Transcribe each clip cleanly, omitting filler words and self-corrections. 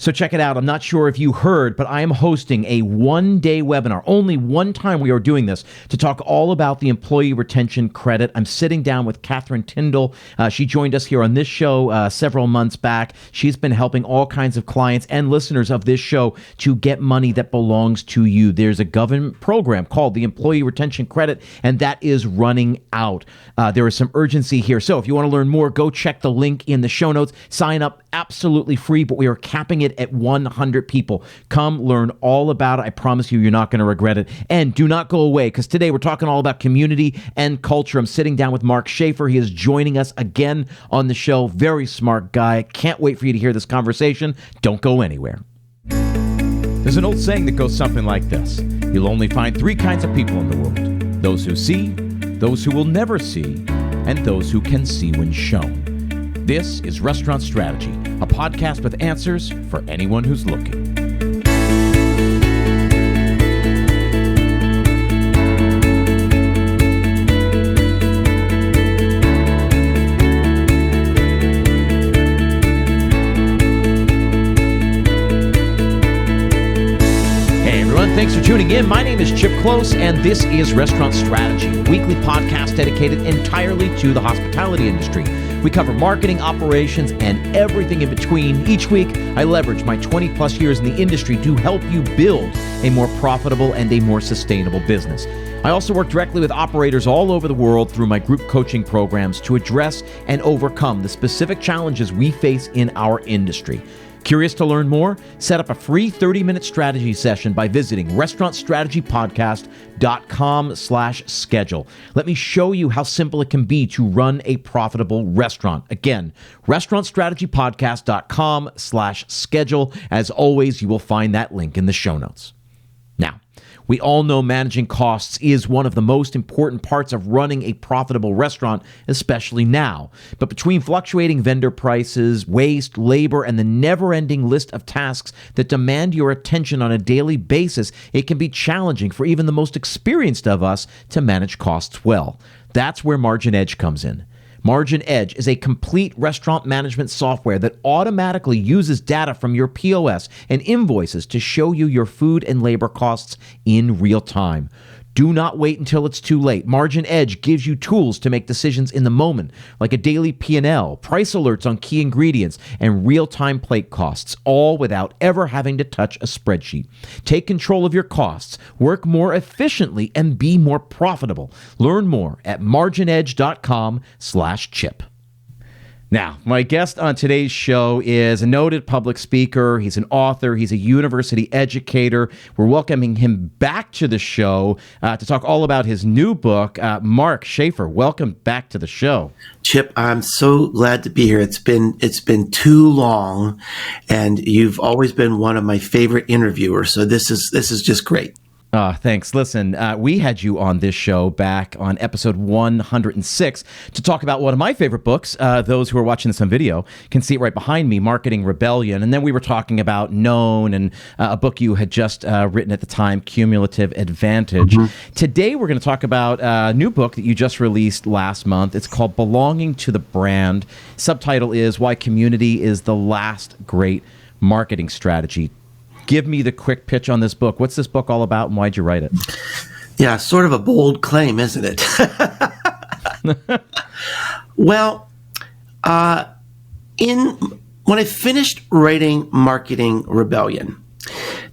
So check it out. I'm not sure if you heard, but I am hosting a one-day webinar. Only one time we are doing this to talk all about the employee retention credit. I'm sitting down with Catherine Tyndall. She joined us here on this show several months back. She's been helping all kinds of clients and listeners of this show to get money that belongs to you. There's a government program called the Employee Retention Credit, and that is running out. There is some urgency here. So if you want to learn more, go check the link in the show notes. Sign up absolutely free, but we are capping it at 100 people. Come learn all about it. I promise you're not going to regret it. And do not go away, because today we're talking all about community and culture. I'm sitting down with Mark Schaefer. He is joining us again on the show. Very smart guy. Can't wait for you to hear this conversation. Don't go anywhere. There's an old saying that goes something like this. You'll only find three kinds of people in the world: those who see, those who will never see, and those who can see when shown. This is Restaurant Strategy, a podcast with answers for anyone who's looking. Thanks for tuning in. My name is Chip Close, and this is Restaurant Strategy, a weekly podcast dedicated entirely to the hospitality industry. We cover marketing, operations, and everything in between. Each week, I leverage my 20-plus years in the industry to help you build a more profitable and a more sustainable business. I also work directly with operators all over the world through my group coaching programs to address and overcome the specific challenges we face in our industry. Curious to learn more? Set up a free 30-minute strategy session by visiting restaurantstrategypodcast.com/schedule. Let me show you how simple it can be to run a profitable restaurant. Again, restaurantstrategypodcast.com/schedule. As always, you will find that link in the show notes. Now, we all know managing costs is one of the most important parts of running a profitable restaurant, especially now. But between fluctuating vendor prices, waste, labor, and the never-ending list of tasks that demand your attention on a daily basis, it can be challenging for even the most experienced of us to manage costs well. That's where MarginEdge comes in. MarginEdge is a complete restaurant management software that automatically uses data from your POS and invoices to show you your food and labor costs in real time. Do not wait until it's too late. MarginEdge gives you tools to make decisions in the moment, like a daily P&L, price alerts on key ingredients, and real-time plate costs, all without ever having to touch a spreadsheet. Take control of your costs, work more efficiently, and be more profitable. Learn more at marginedge.com/chip. Now, my guest on today's show is a noted public speaker. He's an author. He's a university educator. We're welcoming him back to the show to talk all about his new book. Mark Schaefer, welcome back to the show. Chip, I'm so glad to be here. It's been too long, and you've always been one of my favorite interviewers. So this is just great. Thanks. Listen, we had you on this show back on episode 106 to talk about one of my favorite books. Those who are watching this on video can see it right behind me, Marketing Rebellion. And then we were talking about Known and a book you had just written at the time, Cumulative Advantage. Mm-hmm. Today, we're going to talk about a new book that you just released last month. It's called Belonging to the Brand. Subtitle is Why Community is the Last Great Marketing Strategy. Give me the quick pitch on this book. What's this book all about, and why'd you write it? Yeah, sort of a bold claim, isn't it? Well, when I finished writing Marketing Rebellion,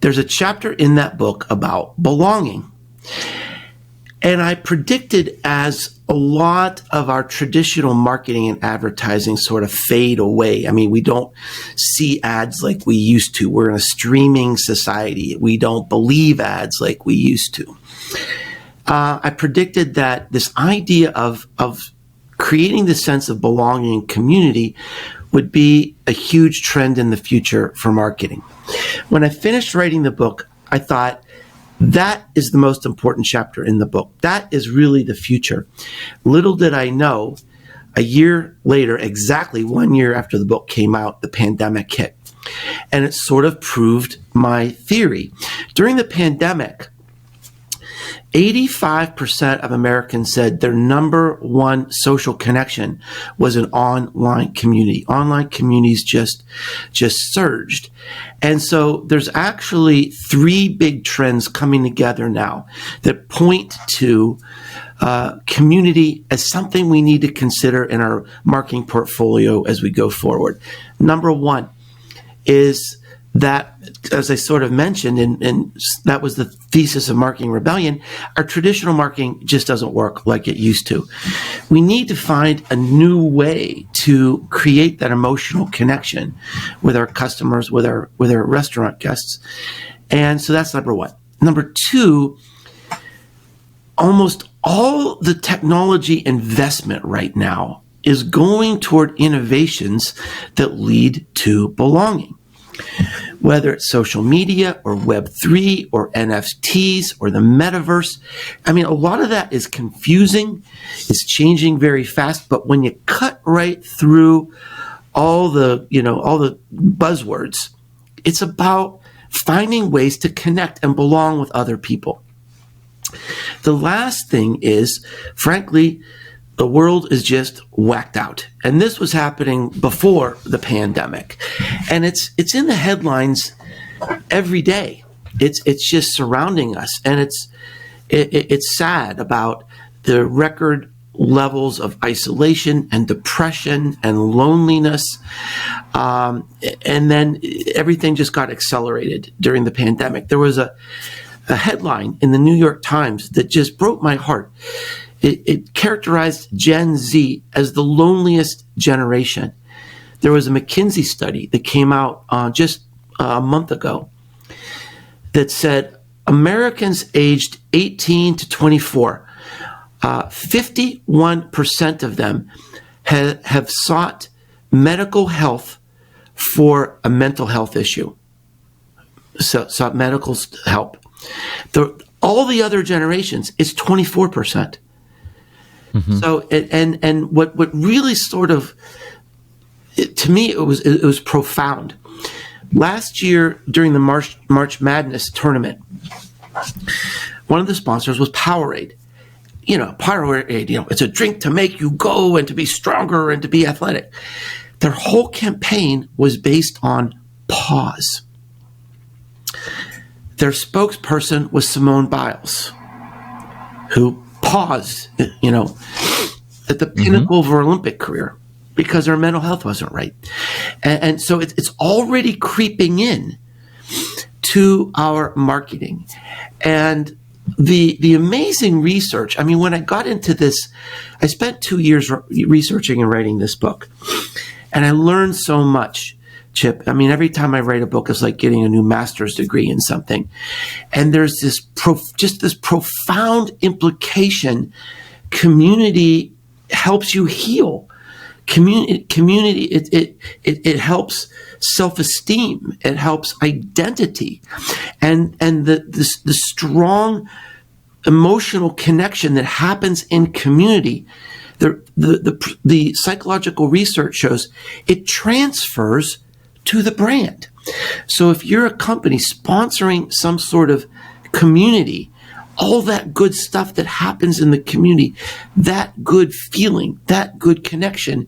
there's a chapter in that book about belonging. And I predicted, as a lot of our traditional marketing and advertising sort of fade away. I mean, we don't see ads like we used to. We're in a streaming society. We don't believe ads like we used to. I predicted that this idea of creating the sense of belonging and community would be a huge trend in the future for marketing. When I finished writing the book, I thought, that is the most important chapter in the book. That is really the future. Little did I know, a year later, exactly 1 year after the book came out, the pandemic hit. And it sort of proved my theory. During the pandemic, 85% of Americans said their number one social connection was an online community. Online communities just surged. And so there's actually three big trends coming together now that point to community as something we need to consider in our marketing portfolio as we go forward. Number one is that, as I sort of mentioned, and that was the thesis of Marketing Rebellion, our traditional marketing just doesn't work like it used to. We need to find a new way to create that emotional connection with our customers, with our restaurant guests. And so that's number one. Number two, almost all the technology investment right now is going toward innovations that lead to belonging. Whether it's social media or Web3 or NFTs or the metaverse. I mean, a lot of that is confusing. It's changing very fast. But when you cut right through all the buzzwords, it's about finding ways to connect and belong with other people. The last thing is, frankly, the world is just whacked out. And this was happening before the pandemic. And it's in the headlines every day. It's just surrounding us. And it's sad about the record levels of isolation and depression and loneliness. And then everything just got accelerated during the pandemic. There was a headline in the New York Times that just broke my heart. It characterized Gen Z as the loneliest generation. There was a McKinsey study that came out just a month ago that said Americans aged 18 to 24, 51% of them have sought medical health for a mental health issue. So sought medical help. All the other generations, it's 24%. Mm-hmm. So, and what really sort of, to me, it was profound. Last year during the March Madness tournament, one of the sponsors was Powerade. Powerade, it's a drink to make you go and to be stronger and to be athletic. Their whole campaign was based on pause. Their spokesperson was Simone Biles, who paused, at the pinnacle of her Olympic career because her mental health wasn't right. And so it's already creeping in to our marketing. And the amazing research, I mean, when I got into this, I spent 2 years researching and writing this book. And I learned so much, Chip. I mean, every time I write a book, it's like getting a new master's degree in something. And there's this this profound implication. Community helps you heal. Community, it helps self-esteem. It helps identity, and the strong emotional connection that happens in community. The psychological research shows it transfers to the brand. So if you're a company sponsoring some sort of community, all that good stuff that happens in the community, that good feeling, that good connection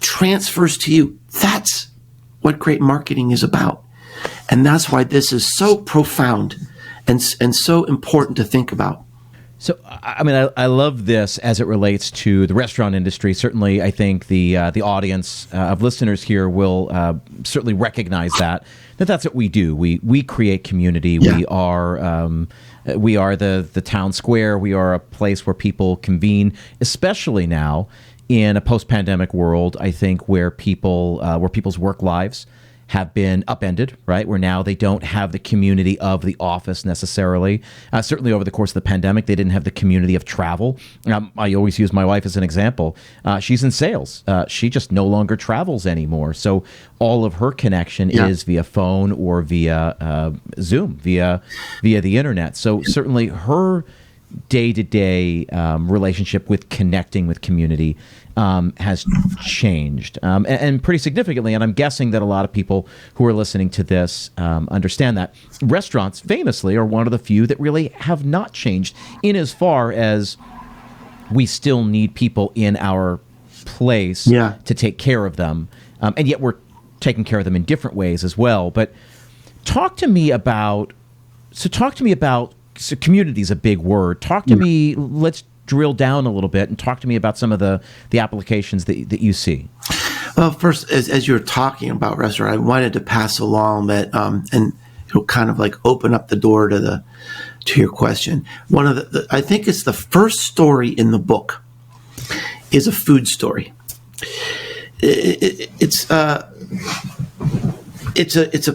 transfers to you. That's what great marketing is about. And that's why this is so profound and so important to think about. So, I mean, I love this as it relates to the restaurant industry. Certainly, I think the audience of listeners here will certainly recognize that's what we do. We create community. Yeah. We are the town square. We are a place where people convene, especially now in a post-pandemic world. I think where people's work lives have been upended, right? Where now they don't have the community of the office necessarily. Certainly over the course of the pandemic, they didn't have the community of travel. I always use my wife as an example. She's in sales. She just no longer travels anymore. So all of her connection is via phone or via Zoom, via the internet. So certainly her day-to-day relationship with connecting with community has changed, and pretty significantly. And I'm guessing that a lot of people who are listening to this understand that. Restaurants, famously, are one of the few that really have not changed, in as far as we still need people in our place to take care of them, and yet we're taking care of them in different ways as well. But talk to me about so community is a big word. Talk to me. Let's drill down a little bit and talk to me about some of the applications that you see. Well, first, as you're talking about restaurant, I wanted to pass along that, and it'll kind of like open up the door to your question. One of the I think it's the first story in the book is a food story. It's a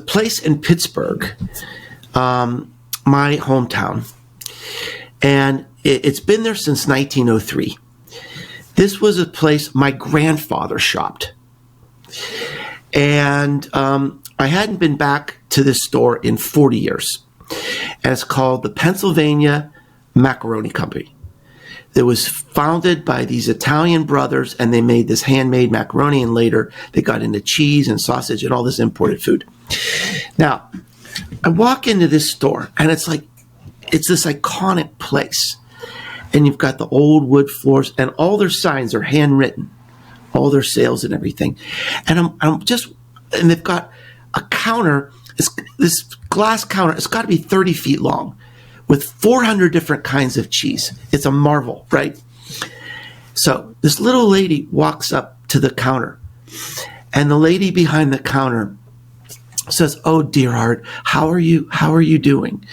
place in Pittsburgh, my hometown, and it's been there since 1903. This was a place my grandfather shopped, and I hadn't been back to this store in 40 years, and it's called the Pennsylvania Macaroni Company. It was founded by these Italian brothers, and they made this handmade macaroni, and later they got into cheese and sausage and all this imported food. Now, I walk into this store, and it's this iconic place. And you've got the old wood floors, and all their signs are handwritten, all their sales and everything. And and they've got a counter, this glass counter, it's got to be 30 feet long, with 400 different kinds of cheese. It's a marvel, right? So this little lady walks up to the counter, and the lady behind the counter says, "Oh, dear heart, how are you doing?"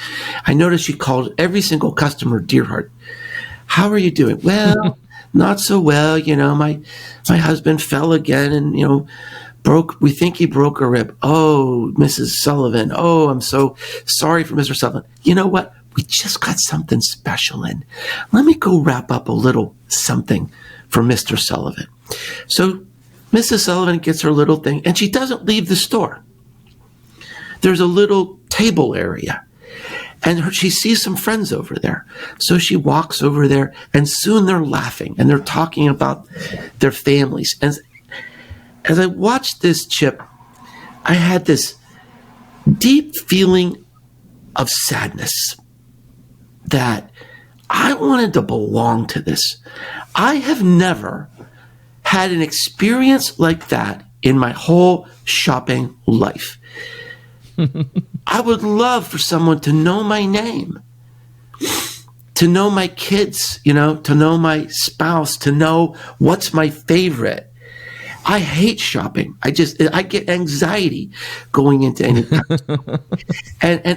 I noticed she called every single customer dear heart. "How are you doing?" "Well, not so well. My husband fell again and, we think he broke a rib." "Oh, Mrs. Sullivan. Oh, I'm so sorry for Mr. Sullivan. You know what? We just got something special in. Let me go wrap up a little something for Mr. Sullivan." So Mrs. Sullivan gets her little thing, and she doesn't leave the store. There's a little table area, and she sees some friends over there. So she walks over there, and soon they're laughing, and they're talking about their families. And as I watched this, Chip, I had this deep feeling of sadness that I wanted to belong to this. I have never had an experience like that in my whole shopping life. I would love for someone to know my name, to know my kids, to know my spouse, to know what's my favorite. I hate shopping. I get anxiety going into any kind of store.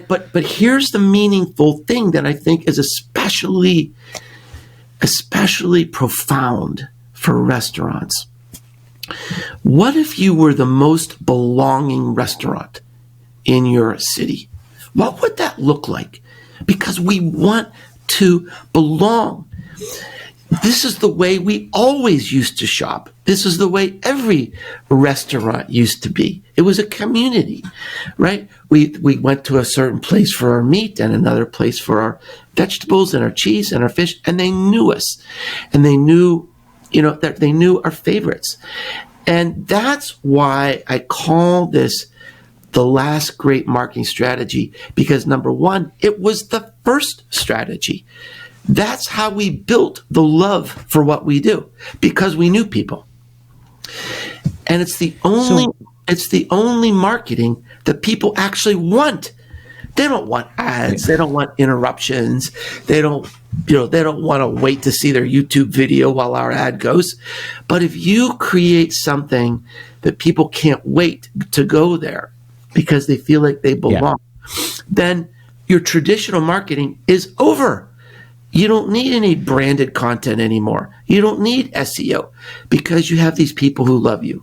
But here's the meaningful thing that I think is especially profound for restaurants. What if you were the most belonging restaurant in your city? What would that look like? Because we want to belong. This is the way we always used to shop. This is the way every restaurant used to be. It was a community, right? We went to a certain place for our meat and another place for our vegetables and our cheese and our fish, and they knew us, and they knew, that they knew our favorites. And that's why I call this the last great marketing strategy, because number one, it was the first strategy. That's how we built the love for what we do, because we knew people. And it's the only marketing that people actually want. They don't want ads. They don't want interruptions. They don't want to wait to see their YouTube video while our ad goes. But if you create something that people can't wait to go there because they feel like they belong, then your traditional marketing is over. You don't need any branded content anymore. You don't need SEO because you have these people who love you.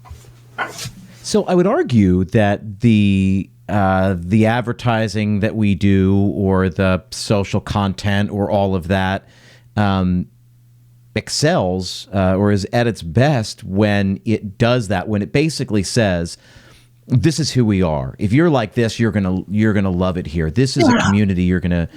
So I would argue that the advertising that we do, or the social content, or all of that, excels or is at its best when it does that. When it basically says, this is who we are. If you're like this, you're gonna love it here. This is a community you're gonna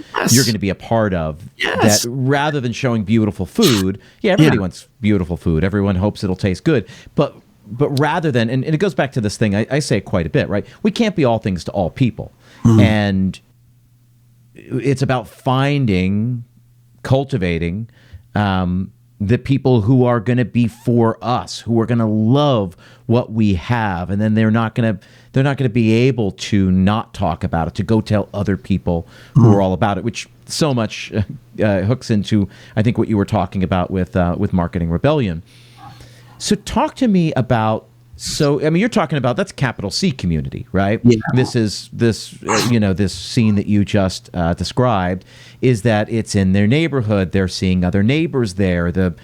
be a part of. Yes. That rather than showing beautiful food, everybody wants beautiful food. Everyone hopes it'll taste good, but rather than, and it goes back to this thing I say quite a bit, right? We can't be all things to all people, and it's about cultivating the people who are going to be for us, who are going to love what we have, and then they're not going to be able to not talk about it, to go tell other people who are all about it, which so much hooks into, I think, what you were talking about with Marketing Rebellion. So talk to me about, you're talking about, that's capital C community, right? Yeah. This is this scene that you just described, is that it's in their neighborhood. They're seeing other neighbors there. The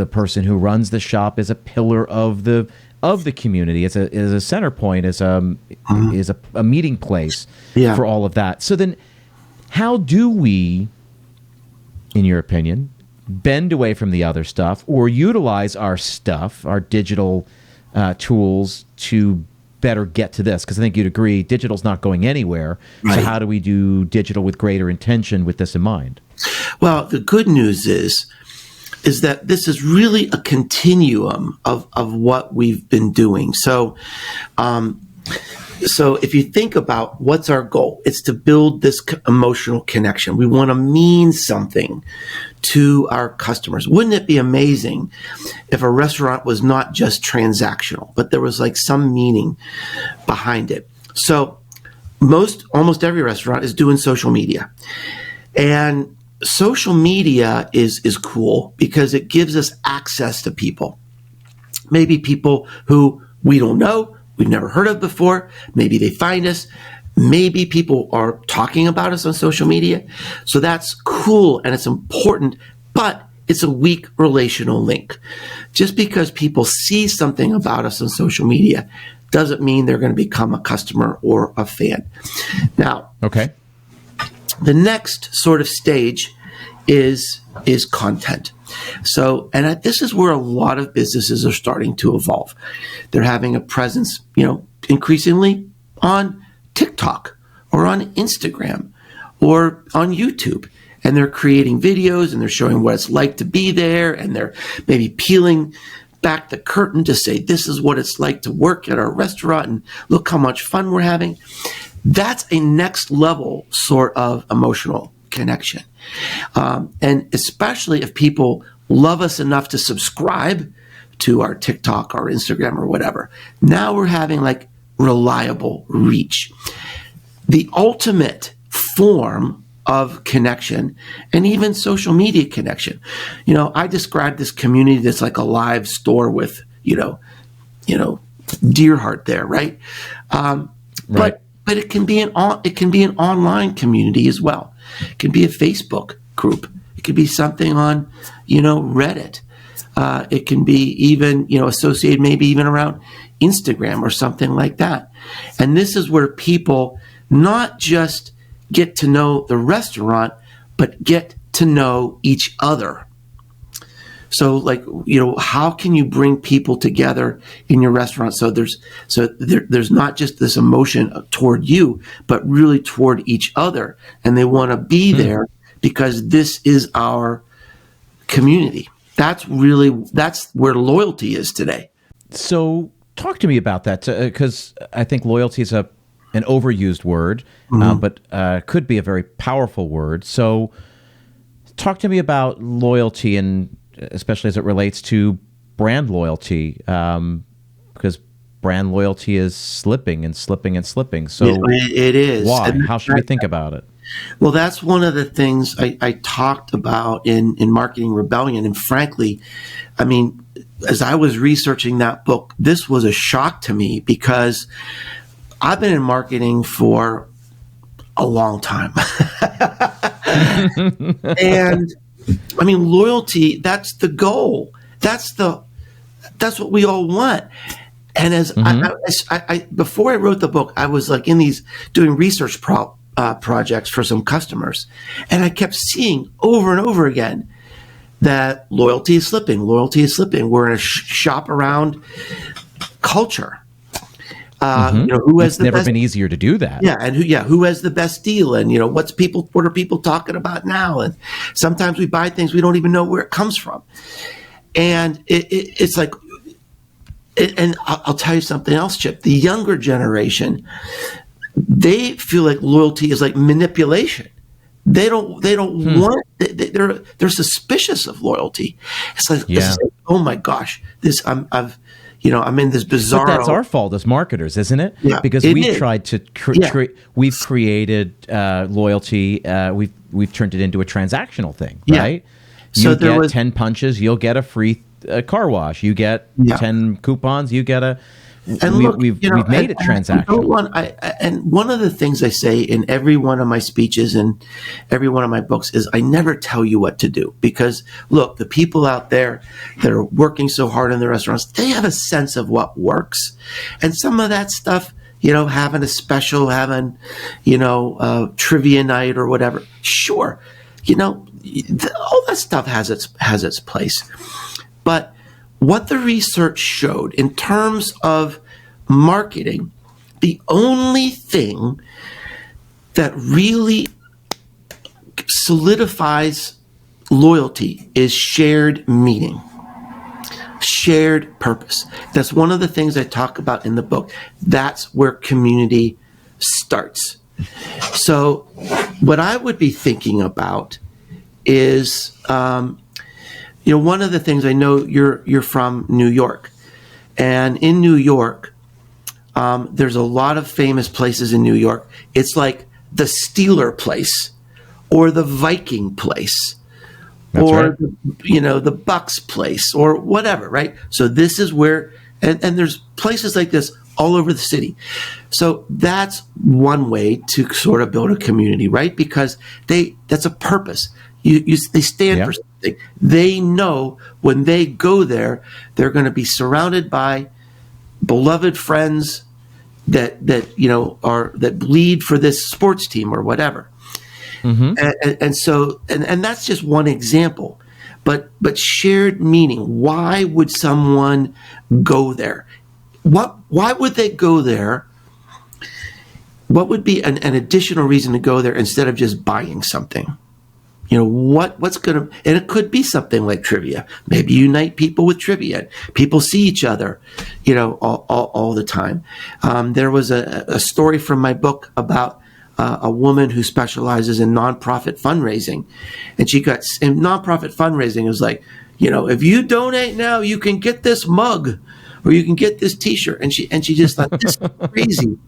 person who runs the shop is a pillar of the community. Is a center point. Is a meeting place for all of that. So then, how do we, in your opinion, bend away from the other stuff or utilize our digital tools to better get to this? Because I think you'd agree digital's not going anywhere. Right. So how do we do digital with greater intention with this in mind? Well, the good news is that this is really a continuum of what we've been doing. So if you think about what's our goal, it's to build this emotional connection. We want to mean something to our customers. Wouldn't it be amazing if a restaurant was not just transactional, but there was like some meaning behind it? So almost every restaurant is doing social media. And social media is cool because it gives us access to people. Maybe people who we don't know, we've never heard of before. Maybe they find us. Maybe people are talking about us on social media. So that's cool and it's important, but it's a weak relational link. Just because people see something about us on social media doesn't mean they're going to become a customer or a fan. Now, okay. The next sort of stage is content. So, and this is where a lot of businesses are starting to evolve. They're having a presence, increasingly on TikTok or on Instagram or on YouTube. And they're creating videos and they're showing what it's like to be there. And they're maybe peeling back the curtain to say, this is what it's like to work at our restaurant and look how much fun we're having. That's a next level sort of emotional connection. And especially if people love us enough to subscribe to our TikTok or Instagram or whatever. Now we're having like reliable reach. The ultimate form of connection and even social media connection. I describe this community that's like a live store with, deer heart there, right? Right. But it can be an online community as well. It can be a Facebook group. It could be something on, Reddit. It can be even, associated maybe even around Instagram or something like that. And this is where people not just get to know the restaurant, but get to know each other. So like, how can you bring people together in your restaurant? So there's not just this emotion toward you, but really toward each other. And they want to be there because this is our community. That's where loyalty is today. So talk to me about that, because I think loyalty is an overused word, but could be a very powerful word. So talk to me about loyalty, and especially as it relates to brand loyalty, because brand loyalty is slipping and slipping and slipping. So it is. Why? How should we think about it? Well, that's one of the things I talked about in Marketing Rebellion. And frankly, as I was researching that book, this was a shock to me because I've been in marketing for a long time. And loyalty, that's the goal. That's what we all want. And as I before I wrote the book, I was like in these doing research projects for some customers. And I kept seeing over and over again that loyalty is slipping. Loyalty is slipping. We're in a shop around culture. Who has It's the never best? been easier to do that. Yeah, and who has the best deal? And what are people talking about now? And sometimes we buy things we don't even know where it comes from. And it's like, and I'll tell you something else, Chip. The younger generation, they feel like loyalty is like manipulation. They don't want. They're suspicious of loyalty. It's like, oh my gosh, I'm in this bizarre. But that's our fault as marketers, isn't it? Yeah, because we tried to we've created loyalty. We've turned it into a transactional thing, right? You get 10 punches, you'll get a free car wash. You get 10 coupons, you get a. And we've made it transactional. And one of the things I say in every one of my speeches and every one of my books is I never tell you what to do, because look, the people out there that are working so hard in the restaurants, they have a sense of what works, and some of that stuff, having a special, having trivia night or whatever, sure, all that stuff has its place, but what the research showed in terms of marketing, the only thing that really solidifies loyalty is shared meaning, shared purpose. That's one of the things I talk about in the book. That's where community starts. So what I would be thinking about is, one of the things, I know you're from New York, and in New York, there's a lot of famous places in New York. It's like the Steeler place, or the Viking place, or the Bucks place, or whatever, right? So this is where, and there's places like this all over the city. So that's one way to sort of build a community, right? Because that's a purpose. They stand for something. They know when they go there, they're going to be surrounded by beloved friends that bleed for this sports team or whatever. Mm-hmm. And so that's just one example. But shared meaning. Why would someone go there? Why would they go there? What would be an additional reason to go there instead of just buying something? What's going to, and it could be something like trivia. Maybe unite people with trivia. People see each other, all the time. There was a story from my book about a woman who specializes in nonprofit fundraising, and nonprofit fundraising is like, if you donate now, you can get this mug, or you can get this T-shirt, and she just thought, this is crazy.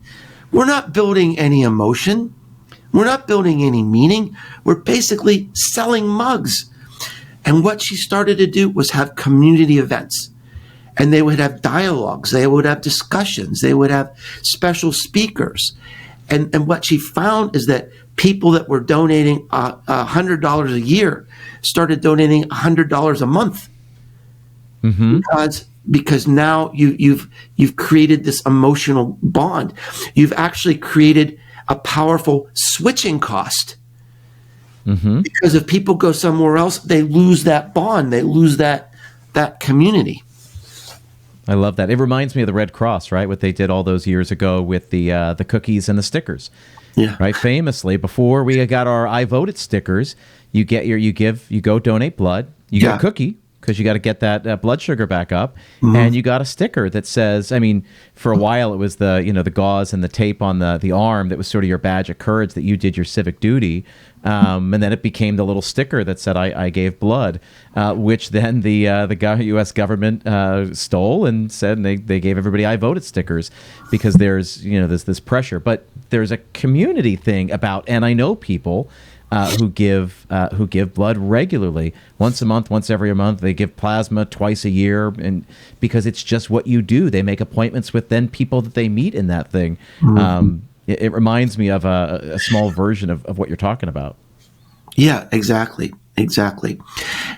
We're not building any emotion. We're not building any meaning. We're basically selling mugs. And what she started to do was have community events. And they would have dialogues. They would have discussions. They would have special speakers. And what she found is that people that were donating $100 a year started donating $100 a month. Mm-hmm. Because now you've created this emotional bond. You've actually created a powerful switching cost. Mm-hmm. Because if people go somewhere else, they lose that bond. They lose that community. I love that. It reminds me of the Red Cross, right? What they did all those years ago with the cookies and the stickers. Yeah. Right. Famously, before we got our I voted stickers, you go donate blood, you get a cookie, because you got to get that blood sugar back up, mm-hmm. and you got a sticker that says, for a while it was the gauze and the tape on the arm that was sort of your badge of courage that you did your civic duty, and then it became the little sticker that said I gave blood, which then the U.S. government stole and said, and they gave everybody I voted stickers, because there's this pressure, but there's a community thing about, and I know people who give blood regularly, once a month, once every month. They give plasma twice a year, and because it's just what you do. They make appointments with then people that they meet in that thing. Mm-hmm. It reminds me of a small version of what you're talking about. Yeah, exactly. And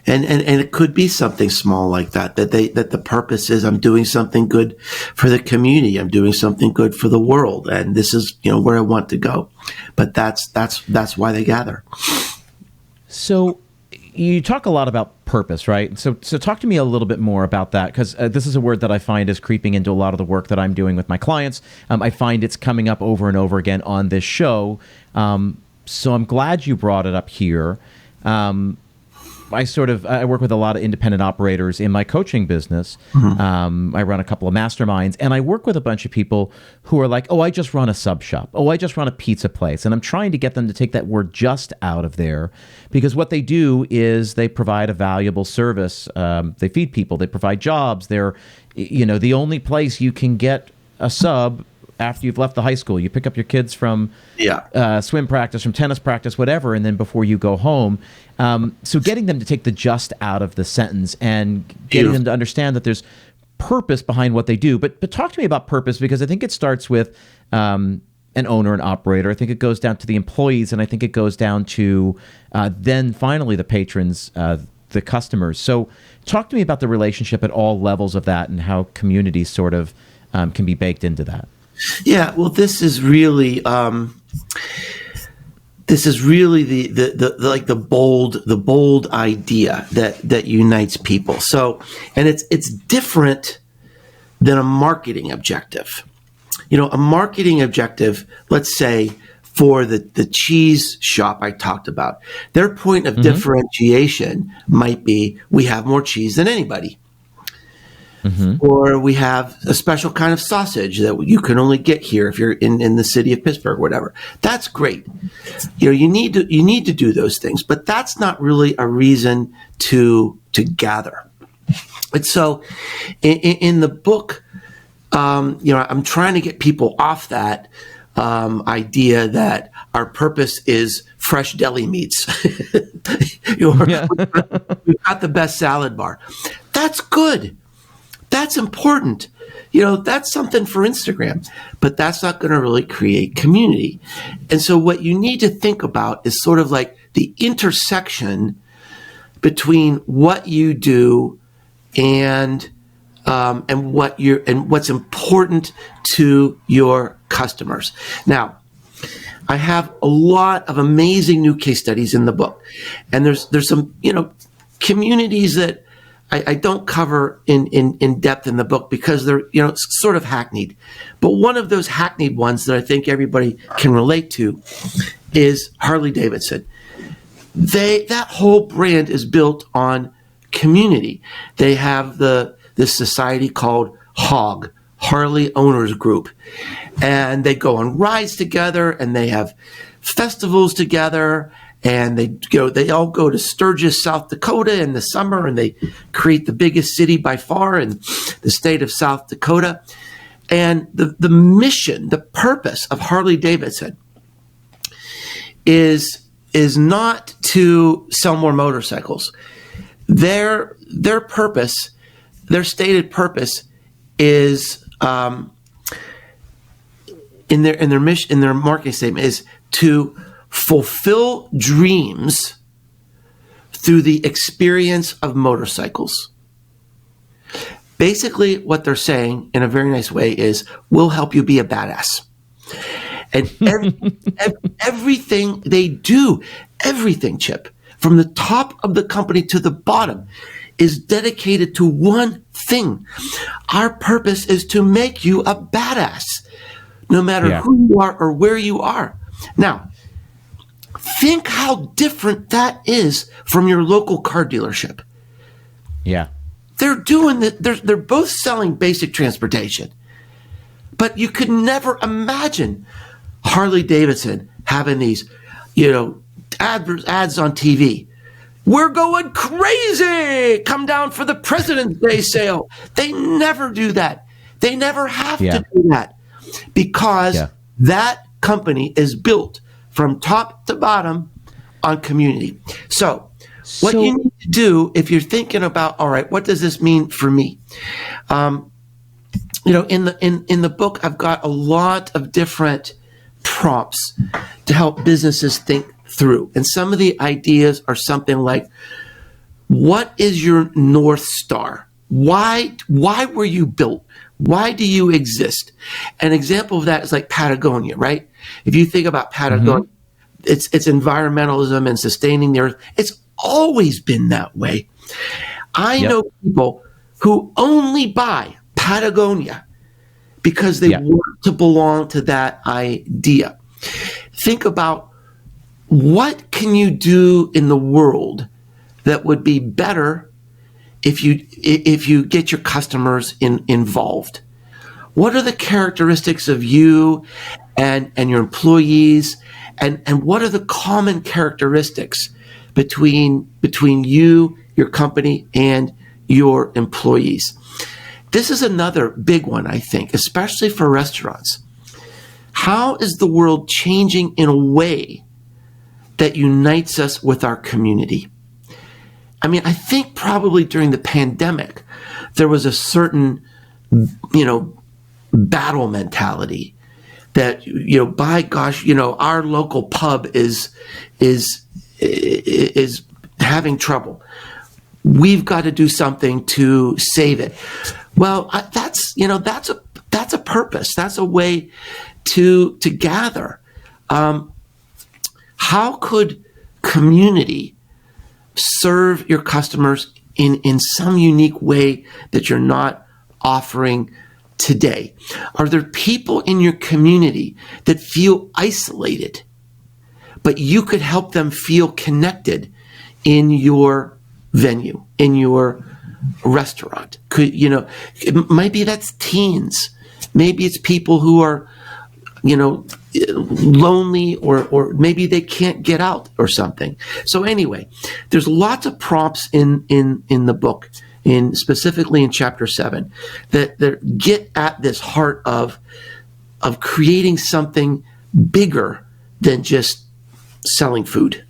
it could be something small like that the purpose is, I'm doing something good for the community. I'm doing something good for the world. And this is, where I want to go. But that's why they gather. So you talk a lot about purpose, right? So talk to me a little bit more about that, because this is a word that I find is creeping into a lot of the work that I'm doing with my clients. I find it's coming up over and over again on this show. So I'm glad you brought it up here. I work with a lot of independent operators in my coaching business. I run a couple of masterminds, and I work with a bunch of people who are like, oh, I just run a sub shop. Oh, I just run a pizza place. And I'm trying to get them to take that word just out of there, because what they do is they provide a valuable service. They feed people. They provide jobs. They're, the only place you can get a sub after you've left the high school. You pick up your kids from swim practice, from tennis practice, whatever, and then before you go home. So getting them to take the just out of the sentence and getting them to understand that there's purpose behind what they do. But talk to me about purpose, because I think it starts with an owner and operator. I think it goes down to the employees, and I think it goes down to then finally the patrons, the customers. So talk to me about the relationship at all levels of that and how communities sort of can be baked into that. Yeah, well, this is really the bold idea that unites people. So, and it's different than a marketing objective. A marketing objective, let's say for the cheese shop I talked about, their point of differentiation might be, we have more cheese than anybody. Or we have a special kind of sausage that you can only get here if you're in the city of Pittsburgh, whatever. That's great. You need to do those things, but that's not really a reason to gather. And so in the book, I'm trying to get people off that idea that our purpose is fresh deli meats. We've got the best salad bar. That's good. That's important. That's something for Instagram, but that's not going to really create community. And so what you need to think about is sort of like the intersection between what you do and what's important to your customers. Now, I have a lot of amazing new case studies in the book, and there's some communities that I don't cover in depth in the book because they're sort of hackneyed. But one of those hackneyed ones that I think everybody can relate to is Harley Davidson. That whole brand is built on community. They have this society called HOG, Harley Owners Group, and they go on rides together, and they have festivals together. And they all go to Sturgis, South Dakota in the summer, and they create the biggest city by far in the state of South Dakota. And the mission, the purpose of Harley Davidson is not to sell more motorcycles. Their purpose, their stated purpose is in their mission, in their marketing statement, is to fulfill dreams through the experience of motorcycles. Basically, what they're saying in a very nice way is, we'll help you be a badass. And everything they do, everything, Chip, from the top of the company to the bottom, is dedicated to one thing. Our purpose is to make you a badass, no matter who you are or where you are. Now, think how different that is from your local car dealership. Yeah. They're doing that. They're both selling basic transportation, but you could never imagine Harley Davidson having these, ads on TV. We're going crazy. Come down for the President's Day sale. They never do that. They never have to do that because that company is built from top to bottom on community. So what you need to do if you're thinking about, all right, what does this mean for me? In the book, I've got a lot of different prompts to help businesses think through. And some of the ideas are something like, what is your North Star? Why were you built? Why do you exist? An example of that is like Patagonia, right? If you think about Patagonia, it's environmentalism and sustaining the earth. It's always been that way. I Yep. know people who only buy Patagonia because they want to belong to that idea. Think about, what can you do in the world that would be better if you get your customers involved? What are the characteristics of you and your employees, and what are the common characteristics between you, your company, and your employees? This is another big one, I think, especially for restaurants. How is the world changing in a way that unites us with our community? I mean, I think probably during the pandemic, there was a certain, battle mentality that, by gosh, our local pub is having trouble. We've got to do something to save it. Well, that's a purpose. That's a way to gather. How could community serve your customers in some unique way that you're not offering today? Are there people in your community that feel isolated, but you could help them feel connected in your venue, in your restaurant? Maybe that's teens. Maybe it's people who are, lonely, or maybe they can't get out or something. So anyway, there's lots of prompts in the book, specifically in chapter 7, that get at this heart of creating something bigger than just selling food.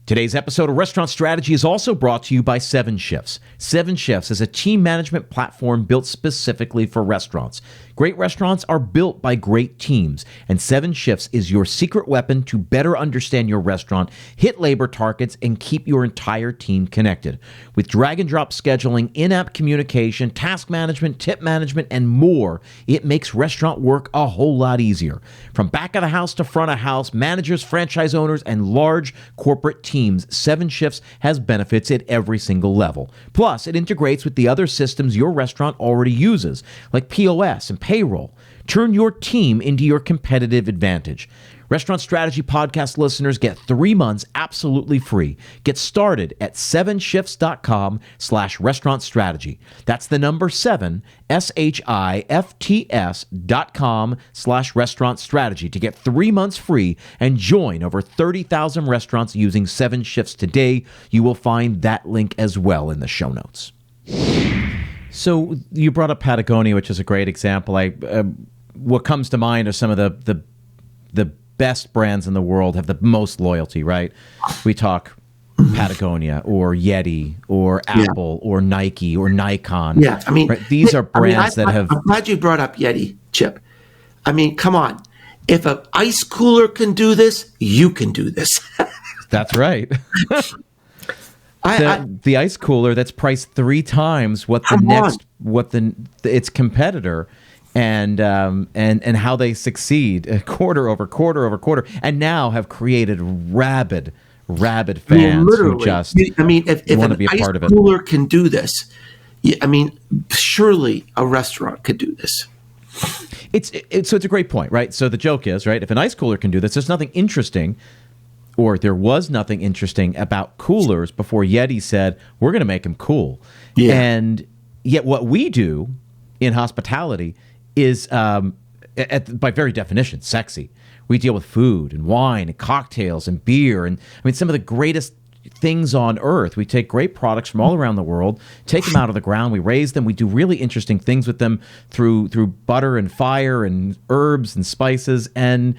Today's episode of Restaurant Strategy is also brought to you by 7 Shifts. 7 Shifts is a team management platform built specifically for restaurants. Great restaurants are built by great teams, and 7 Shifts is your secret weapon to better understand your restaurant, hit labor targets, and keep your entire team connected. With drag and drop scheduling, in-app communication, task management, tip management, and more, it makes restaurant work a whole lot easier. From back of the house to front of house, managers, franchise owners, and large corporate teams, 7 Shifts has benefits at every single level. Plus, it integrates with the other systems your restaurant already uses, like POS and payroll. Turn your team into your competitive advantage. Restaurant Strategy podcast listeners get 3 months absolutely free. Get started at 7shifts.com/restaurant strategy. That's the number 7, SHIFTS.com/restaurant strategy to get 3 months free and join over 30,000 restaurants using 7 Shifts today. You will find that link as well in the show notes. So you brought up Patagonia, which is a great example. What comes to mind are some of the best brands in the world, have the most loyalty, right? We talk Patagonia or Yeti or Apple or Nike or Nikon. Yeah, I mean, right? These are brands that have... I'm glad you brought up Yeti, Chip. I mean, come on. If an ice cooler can do this, you can do this. That's right. The ice cooler that's priced 3 times what its competitor, and how they succeed quarter over quarter over quarter, and now have created rabid fans who just if want to an be a ice part of it. cooler can do this, surely a restaurant could do this. So it's a great point, right? So the joke is, right, if an ice cooler can do this, there's nothing interesting, or there was nothing interesting about coolers before Yeti said, we're going to make them cool. Yeah. And yet what we do in hospitality is, by very definition, sexy. We deal with food and wine and cocktails and beer, and some of the greatest things on earth. We take great products from all around the world, take them out of the ground, we raise them, we do really interesting things with them through butter and fire and herbs and spices, and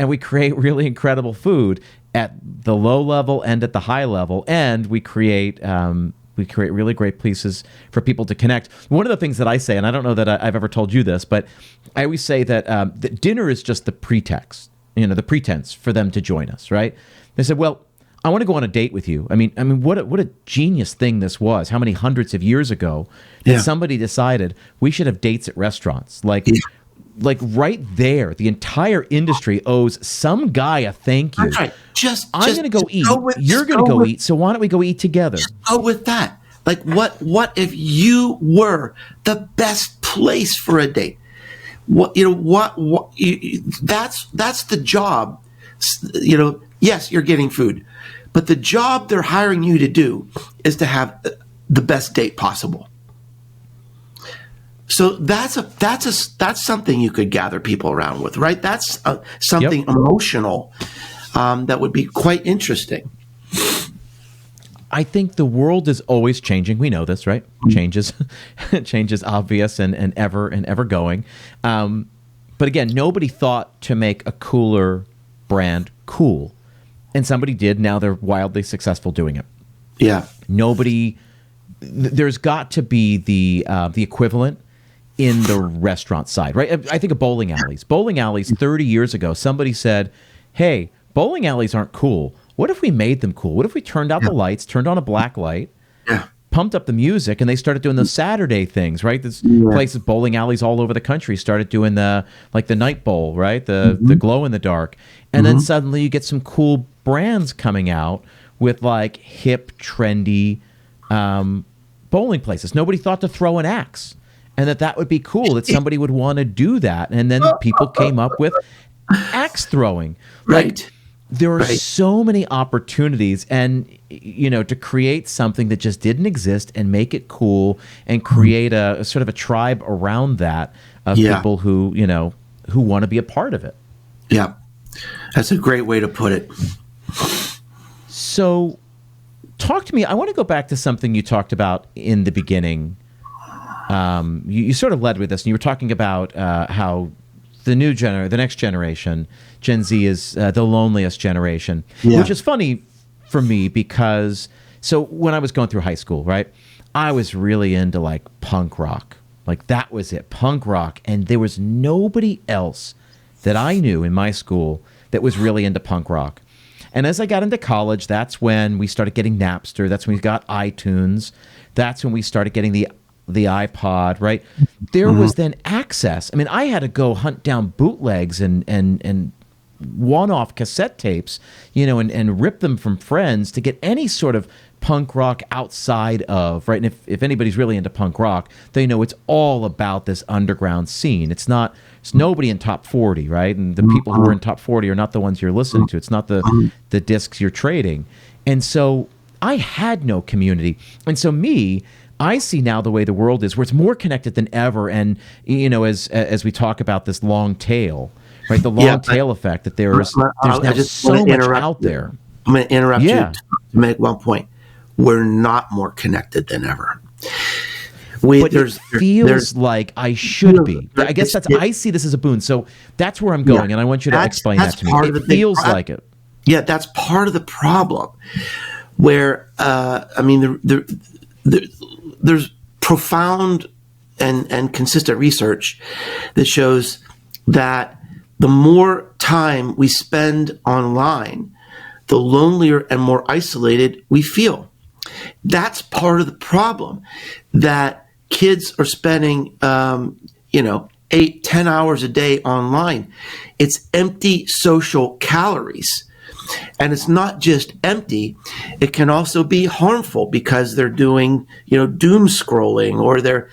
we create really incredible food at the low level and at the high level, and we create really great places for people to connect. One of the things that I say, and I don't know that I've ever told you this, but I always say that dinner is just the pretext, the pretense for them to join us, right? They said, well, I want to go on a date with you. I mean, what a genius thing this was. How many hundreds of years ago that somebody decided we should have dates at restaurants? Like, like right there, the entire industry owes some guy a thank you. That's right. I'm going to go eat. You're going to go eat. So why don't we go eat together? Just go with that. Like what if you were the best place for a date? That's the job. Yes, you're getting food, but the job they're hiring you to do is to have the best date possible. So that's something you could gather people around with, right? That's something emotional that would be quite interesting. I think the world is always changing. We know this, right? Change is obvious and ever going. But again, nobody thought to make a cooler brand cool, and somebody did. Now they're wildly successful doing it. Yeah. There's got to be the equivalent in the restaurant side, right? I think of bowling alleys. Bowling alleys 30 years ago, somebody said, "Hey, bowling alleys aren't cool. What if we made them cool? What if we turned out the lights, turned on a black light, pumped up the music, and they started doing those Saturday things, right? There's places, bowling alleys all over the country started doing the night bowl, right? The glow in the dark. And then suddenly you get some cool brands coming out with like hip, trendy bowling places. Nobody thought to throw an axe, and that would be cool, that somebody would want to do that. And then people came up with axe throwing. Right. There are so many opportunities, and to create something that just didn't exist and make it cool and create a sort of a tribe around that of people who want to be a part of it. Yeah, that's a great way to put it. So, talk to me. I want to go back to something you talked about in the beginning. You sort of led with this, and you were talking about how the next generation, Gen Z, is the loneliest generation, which is funny for me because, so when I was going through high school, right, I was really into like punk rock. Like that was it, punk rock. And there was nobody else that I knew in my school that was really into punk rock. And as I got into college, that's when we started getting Napster. That's when we got iTunes. That's when we started getting the iPod, right? There was then access. I mean, I had to go hunt down bootlegs and one-off cassette tapes, and rip them from friends to get any sort of punk rock outside of, right? And if anybody's really into punk rock, they know it's all about this underground scene. It's nobody in top 40, right? And the people who are in top 40 are not the ones you're listening to. It's not the discs you're trading. And so I had no community. And so I see now the way the world is, where it's more connected than ever. And, as we talk about this long tail, right? The long tail effect, that there's now so much out there. I'm going to interrupt you to make one point. We're not more connected than ever. But it feels like I should be. I guess I see this as a boon. So that's where I'm going, and I want you to explain that to me. It feels like it. Yeah, that's part of the problem. Where, there's profound and consistent research that shows that the more time we spend online, the lonelier and more isolated we feel. That's part of the problem, that kids are spending, 8-10 hours a day online. It's empty social calories. And it's not just empty. It can also be harmful because they're doing, doom scrolling, or they're,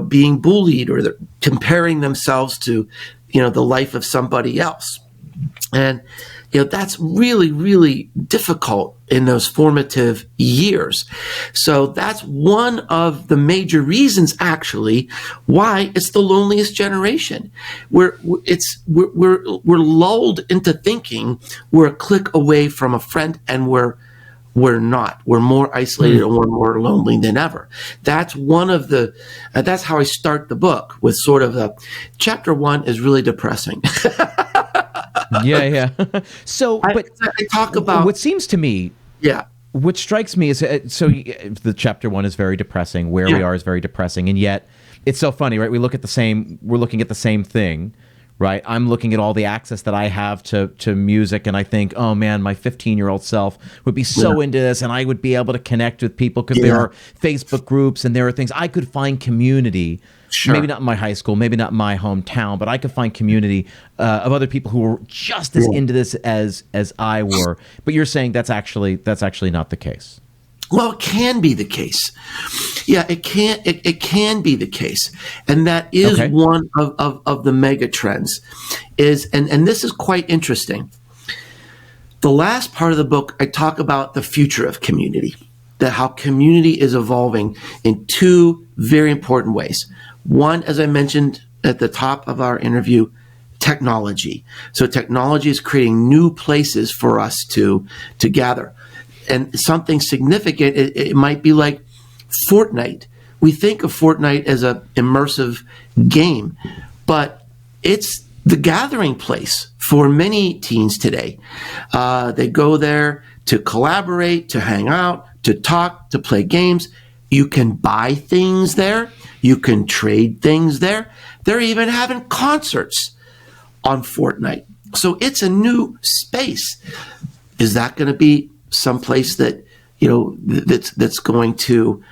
being bullied, or they're comparing themselves to, the life of somebody else. And, that's really, really difficult in those formative years. So that's one of the major reasons, actually, why it's the loneliest generation. We're lulled into thinking we're a click away from a friend, and we're not. We're more isolated and we're more lonely than ever. That's one of the. That's how I start the book, with sort of chapter 1 is really depressing. Yeah. So, I talk about what seems to me. Yeah. What strikes me is, the chapter 1 is very depressing. Where we are is very depressing, and yet it's so funny, right? We're looking at the same thing, right? I'm looking at all the access that I have to music, and I think, oh man, my 15-year-old self would be so into this, and I would be able to connect with people because there are Facebook groups and there are things I could find community Sure. Maybe not in my high school, maybe not in my hometown, but I could find community of other people who were just as into this as I were. But you're saying that's actually not the case. Well, it can be the case. Yeah, it can be the case. And that is one of the mega trends and this is quite interesting. The last part of the book, I talk about the future of community, that how community is evolving in two very important ways. One, as I mentioned at the top of our interview, technology. So technology is creating new places for us to gather. And something significant, it might be like Fortnite. We think of Fortnite as an immersive game, but it's the gathering place for many teens today. They go there to collaborate, to hang out, to talk, to play games. You can buy things there. You can trade things there. They're even having concerts on Fortnite. So it's a new space. Is that going to be someplace that, that's going to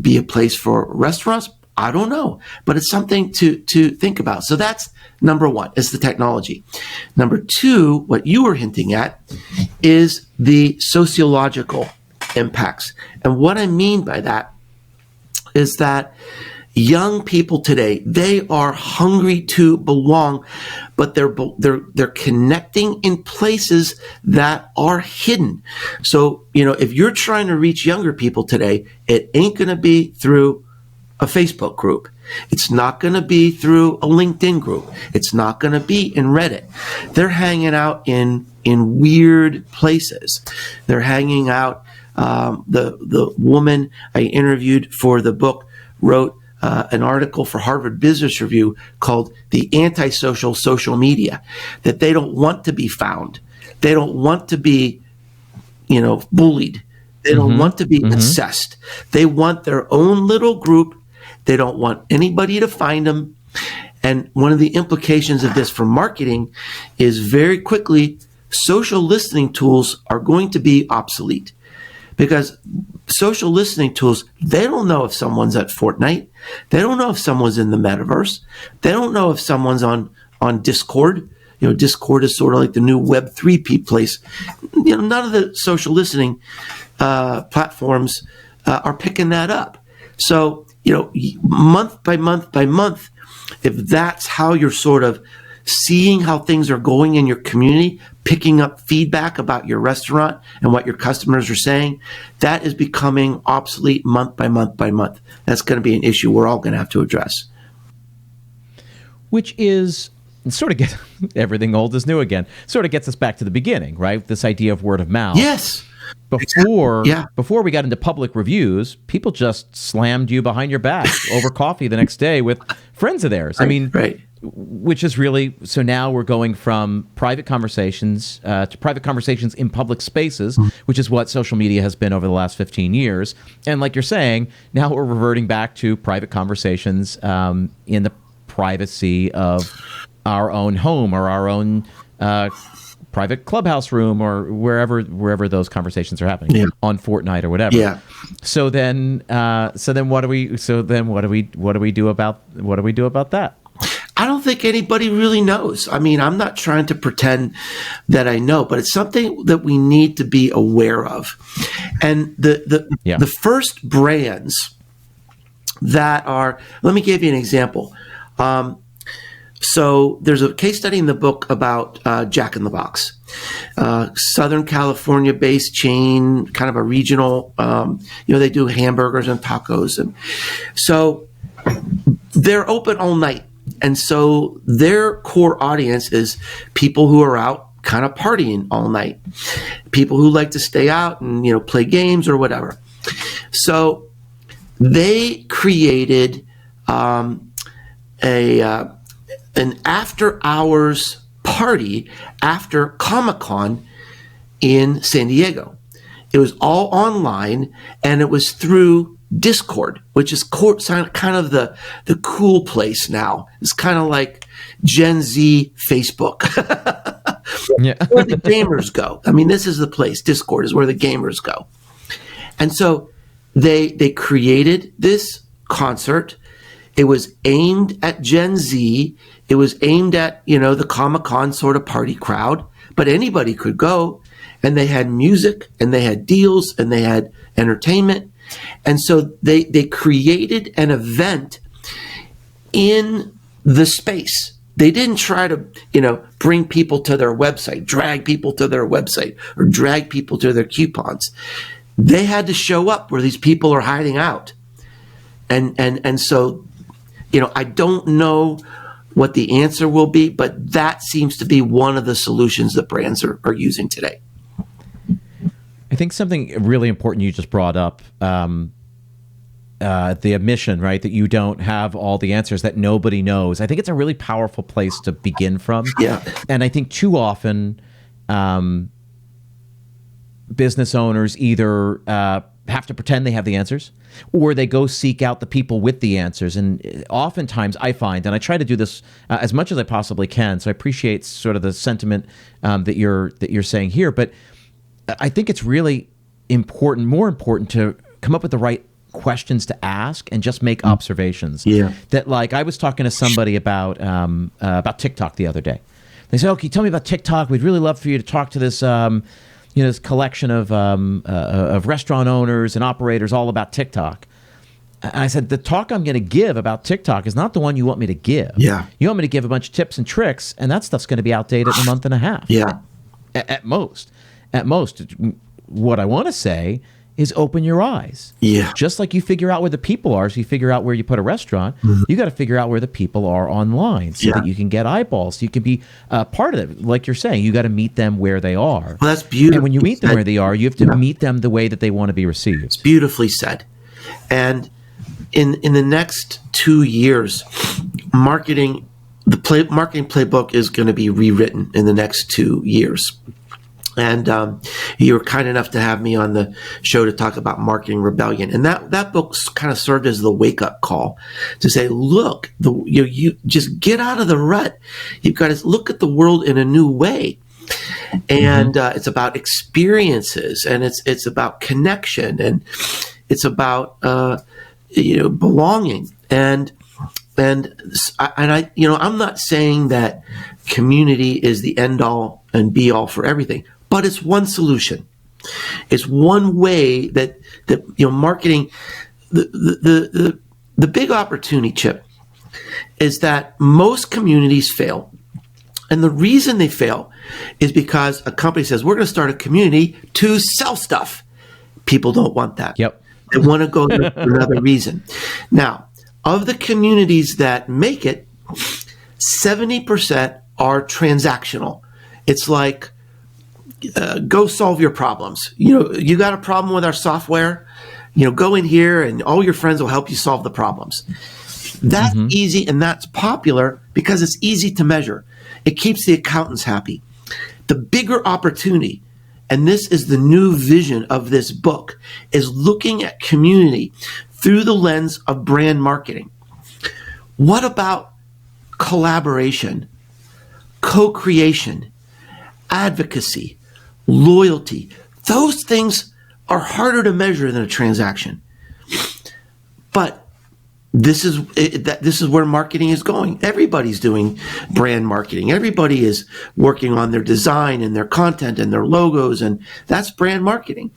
be a place for restaurants? I don't know, but it's something to think about. So that's number one, is the technology. Number two, what you were hinting at is the sociological impacts. And what I mean by that is that young people today, they are hungry to belong, but they're connecting in places that are hidden. So, if you're trying to reach younger people today, it ain't going to be through a Facebook group. It's not going to be through a LinkedIn group. It's not going to be in Reddit. They're hanging out in weird places. They're hanging out. The woman I interviewed for the book wrote an article for Harvard Business Review called "The Antisocial Social Media," that they don't want to be found. They don't want to be, bullied. They don't want to be assessed. They want their own little group. They don't want anybody to find them. And one of the implications of this for marketing is very quickly, social listening tools are going to be obsolete. Because social listening tools, they don't know if someone's at Fortnite. They don't know if someone's in the metaverse. They don't know if someone's on Discord. Discord is sort of like the new Web3 place. None of the social listening platforms are picking that up. So, month by month by month, if that's how you're sort of seeing how things are going in your community, picking up feedback about your restaurant and what your customers are saying, that is becoming obsolete month by month by month. That's going to be an issue we're all going to have to address. Which is sort of get everything old is new again. Sort of gets us back to the beginning, right? This idea of word of mouth. Yes. Before we got into public reviews, people just slammed you behind your back over coffee the next day with friends of theirs. Right. Which is really, so now we're going from private conversations to private conversations in public spaces, which is what social media has been over the last 15 years. And like you're saying, now we're reverting back to private conversations in the privacy of our own home or our own private clubhouse room or wherever those conversations are happening on Fortnite or whatever. Yeah. So then what do we do about that? I don't think anybody really knows. I'm not trying to pretend that I know, but it's something that we need to be aware of. And the first brands that are, let me give you an example. So there's a case study in the book about Jack in the Box, Southern California based chain, kind of a regional, they do hamburgers and tacos. And so they're open all night. And so their core audience is people who are out kind of partying all night, people who like to stay out and, play games or whatever. So they created an after hours party after Comic-Con in San Diego. It was all online and it was through Discord, which is kind of the cool place now. It's kind of like Gen Z Facebook. Where the gamers go. This is the place. Discord is where the gamers go. And so they created this concert. It was aimed at Gen Z. It was aimed at, the Comic-Con sort of party crowd, but anybody could go. And they had music, and they had deals, and they had entertainment. And so they created an event in the space. They didn't try to, bring people to their website, drag people to their website, or drag people to their coupons. They had to show up where these people are hiding out. And so, I don't know what the answer will be, but that seems to be one of the solutions that brands are using today. I think something really important you just brought up, the admission, right, that you don't have all the answers, that nobody knows. I think it's a really powerful place to begin from. Yeah. And I think too often business owners either have to pretend they have the answers, or they go seek out the people with the answers. And oftentimes I find, and I try to do this as much as I possibly can, so I appreciate sort of the sentiment that you're saying here, but I think it's really important, more important, to come up with the right questions to ask and just make observations. Yeah. That, like, I was talking to somebody about TikTok the other day. They said, "Oh, can you tell me about TikTok? We'd really love for you to talk to this, this collection of restaurant owners and operators all about TikTok." And I said, the talk I'm going to give about TikTok is not the one you want me to give. Yeah. You want me to give a bunch of tips and tricks, and that stuff's going to be outdated in a month and a half. Yeah. At most. At most, what I want to say is open your eyes. Yeah. Just like you figure out where the people are, so you figure out where you put a restaurant, you got to figure out where the people are online so that you can get eyeballs, so you can be part of it. Like you're saying, you got to meet them where they are. Well, that's beautiful. And when you meet them where they are, you have to meet them the way that they want to be received. It's beautifully said. And in the next 2 years, marketing playbook is going to be rewritten in the next 2 years. And you were kind enough to have me on the show to talk about Marketing Rebellion. And that book kind of served as the wake-up call to say, look, you just get out of the rut. You've got to look at the world in a new way. And it's about experiences, and it's about connection, and it's about belonging. And I I'm not saying that community is the end all and be all for everything, but it's one solution. It's one way that marketing. The big opportunity, Chip, is that most communities fail, and the reason they fail is because a company says, we're going to start a community to sell stuff. People don't want that. Yep. They want to go for another reason. Now, of the communities that make it, 70% are transactional. It's like, go solve your problems. You got a problem with our software, go in here and all your friends will help you solve the problems. That's easy, and that's popular because it's easy to measure. It keeps the accountants happy. The bigger opportunity, and this is the new vision of this book, is looking at community through the lens of brand marketing. What about collaboration, co-creation, advocacy, loyalty? Those things are harder to measure than a transaction. But this is where marketing is going. Everybody's doing brand marketing. Everybody is working on their design and their content and their logos, and that's brand marketing.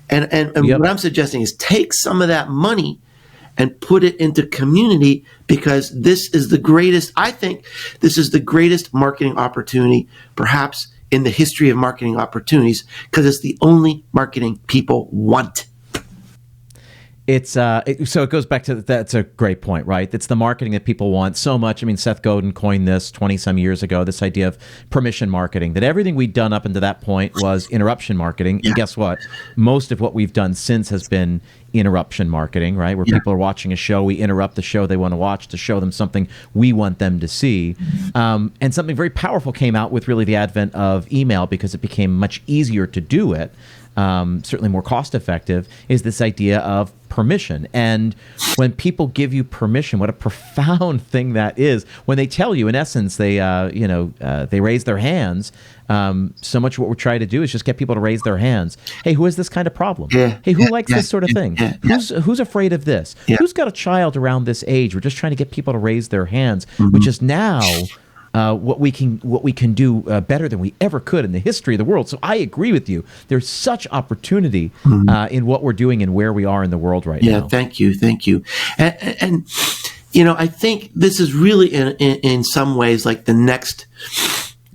And what I'm suggesting is take some of that money and put it into community, because this is the greatest, I think this is the greatest marketing opportunity perhaps in the history of marketing opportunities, because it's the only marketing people want. It's so it goes back to that's a great point, right? It's the marketing that people want so much. I mean, Seth Godin coined this 20 some years ago, this idea of permission marketing, that everything we'd done up until that point was interruption marketing. And guess what? Most of what we've done since has been interruption marketing, right? Where people are watching a show, we interrupt the show they want to watch to show them something we want them to see. And something very powerful came out with really the advent of email, because it became much easier to do it. Certainly more cost effective, is this idea of permission. And when people give you permission, what a profound thing that is. When they tell you, in essence, they raise their hands. So much of what we're trying to do is just get people to raise their hands. Hey, who has this kind of problem? Hey, who likes this sort of thing? Who's afraid of this? Who's got a child around this age? We're just trying to get people to raise their hands, which is now what we can do better than we ever could in the history of the world. So I agree with you. There's such opportunity in what we're doing and where we are in the world right now. Yeah, thank you. And I think this is really in some ways like the next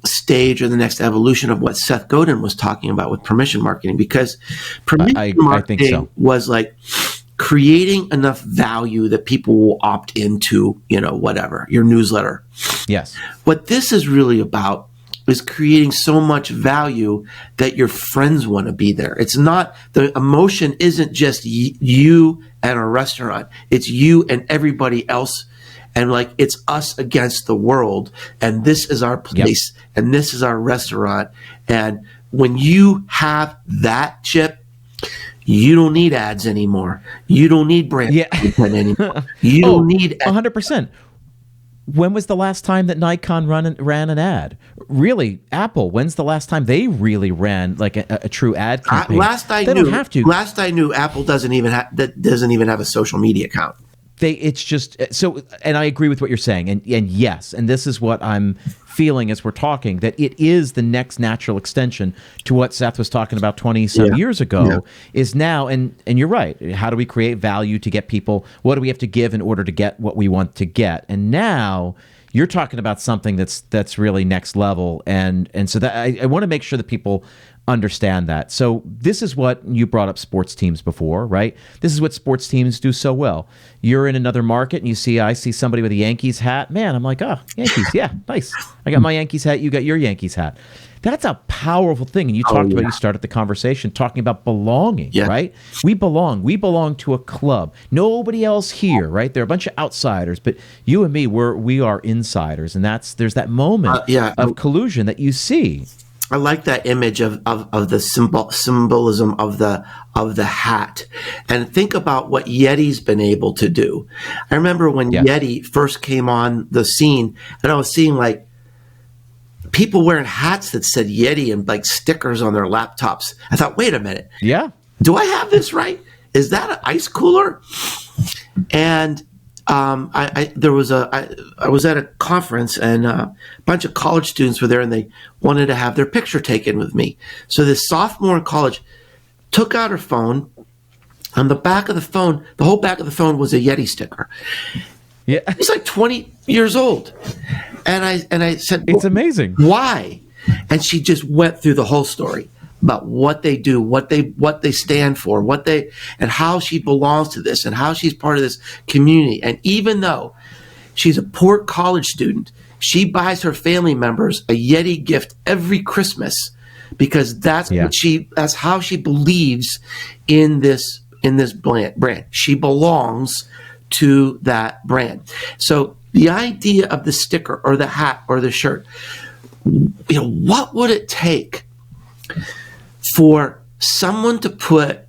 stage or the next evolution of what Seth Godin was talking about with permission marketing, because permission marketing think so. was like creating enough value that people will opt into, whatever, your newsletter. Yes. What this is really about is creating so much value that your friends want to be there. It's not, the emotion isn't just you and a restaurant. It's you and everybody else. And like, it's us against the world. And this is our place. Yep. And this is our restaurant. And when you have that, Chip, you don't need ads anymore. You don't need brand content anymore. You don't need 100%. When was the last time that Nikon ran an ad? Really, Apple, when's the last time they really ran like a true ad campaign? Don't have to. Last I knew, Apple doesn't even have a social media account. It's just so, and I agree with what you're saying, and yes, and this is what I'm feeling as we're talking, that it is the next natural extension to what Seth was talking about 20-some years ago, is now, and you're right, how do we create value to get people, what do we have to give in order to get what we want to get? And now you're talking about something that's really next level, and so that I want to make sure that people understand that. So this is what you brought up, sports teams before, right? This is what sports teams do so well. You're in another market and I see somebody with a Yankees hat. Man, I'm like, oh, Yankees, yeah, nice. I got my Yankees hat, you got your Yankees hat. That's a powerful thing. And you talked about, you started the conversation talking about belonging, right? We belong to a club. Nobody else here, right? They're a bunch of outsiders, but you and me, we are insiders. And there's that moment of collusion that you see. I like that image of the symbolism of the hat, and think about what Yeti's been able to do. I remember when Yeti first came on the scene, and I was seeing like people wearing hats that said Yeti and like stickers on their laptops. I thought, wait a minute, do I have this right? Is that an ice cooler? And I was at a conference, and a bunch of college students were there, and they wanted to have their picture taken with me. So this sophomore in college took out her phone. On the back of the phone, the whole back of the phone was a Yeti sticker. Yeah, he's like 20 years old, and I said, "It's amazing. Why?" And she just went through the whole story about what they do, what they stand for, and how she belongs to this, and how she's part of this community. And even though she's a poor college student, she buys her family members a Yeti gift every Christmas because that's how she believes in this brand. She belongs to that brand. So the idea of the sticker or the hat or the shirt, what would it take for someone to put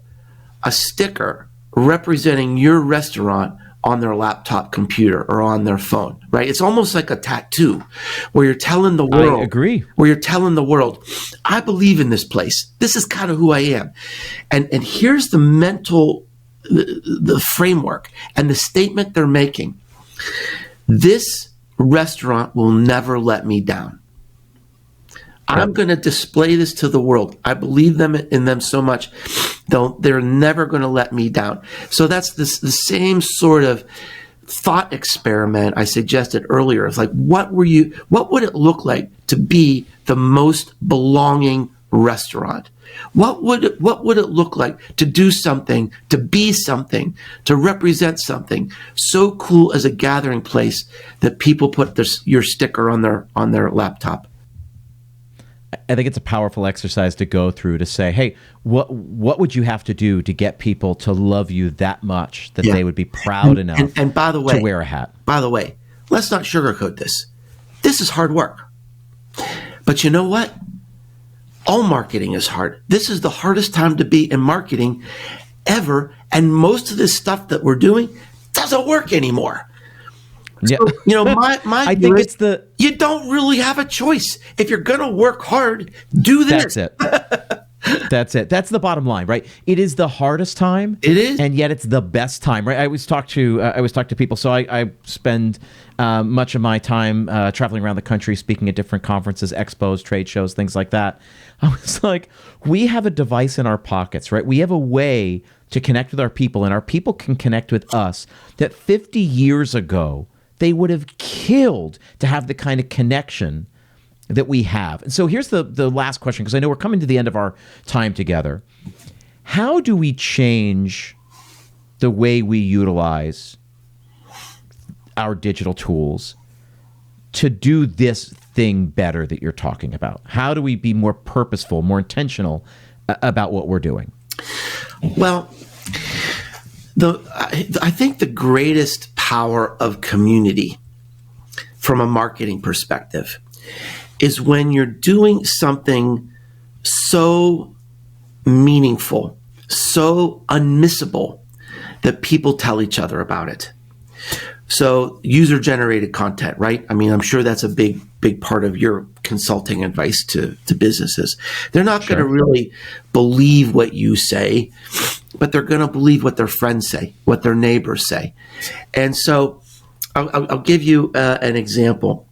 a sticker representing your restaurant on their laptop computer or on their phone, right? It's almost like a tattoo where you're telling the world. I agree. Where you're telling the world, I believe in this place. This is kind of who I am. And here's the mental, the framework and the statement they're making. This restaurant will never let me down. I'm going to display this to the world. I believe in them so much, they're never going to let me down. So that's the same sort of thought experiment I suggested earlier. It's like, what would it look like to be the most belonging restaurant? What would it look like to do something, to be something, to represent something so cool as a gathering place that people put your sticker on their laptop? I think it's a powerful exercise to go through to say, hey, what would you have to do to get people to love you that much that they would be proud enough and by the way, to wear a hat? By the way, let's not sugarcoat this. This is hard work. But you know what? All marketing is hard. This is the hardest time to be in marketing. ever. And most of this stuff that we're doing doesn't work anymore. Yeah. So, my I view think is, it's the you don't really have a choice. If you're going to work hard, do this. That's it. That's it. That's the bottom line, right? It is the hardest time. It is, and yet it's the best time, right? I always talk to people. So I spend much of my time traveling around the country, speaking at different conferences, expos, trade shows, things like that. I was like, we have a device in our pockets, right? We have a way to connect with our people, and our people can connect with us that 50 years ago they would have killed to have the kind of connection that we have. And so here's the last question, because I know we're coming to the end of our time together. How do we change the way we utilize our digital tools to do this thing better that you're talking about? How do we be more purposeful, more intentional about what we're doing? Well, I think the greatest power of community from a marketing perspective is when you're doing something so meaningful, so unmissable, that people tell each other about it. So user-generated content, right? I mean, I'm sure that's a big part of your consulting advice to businesses. They're not going to really believe what you say, but they're going to believe what their friends say, what their neighbors say. And so I'll give you an example.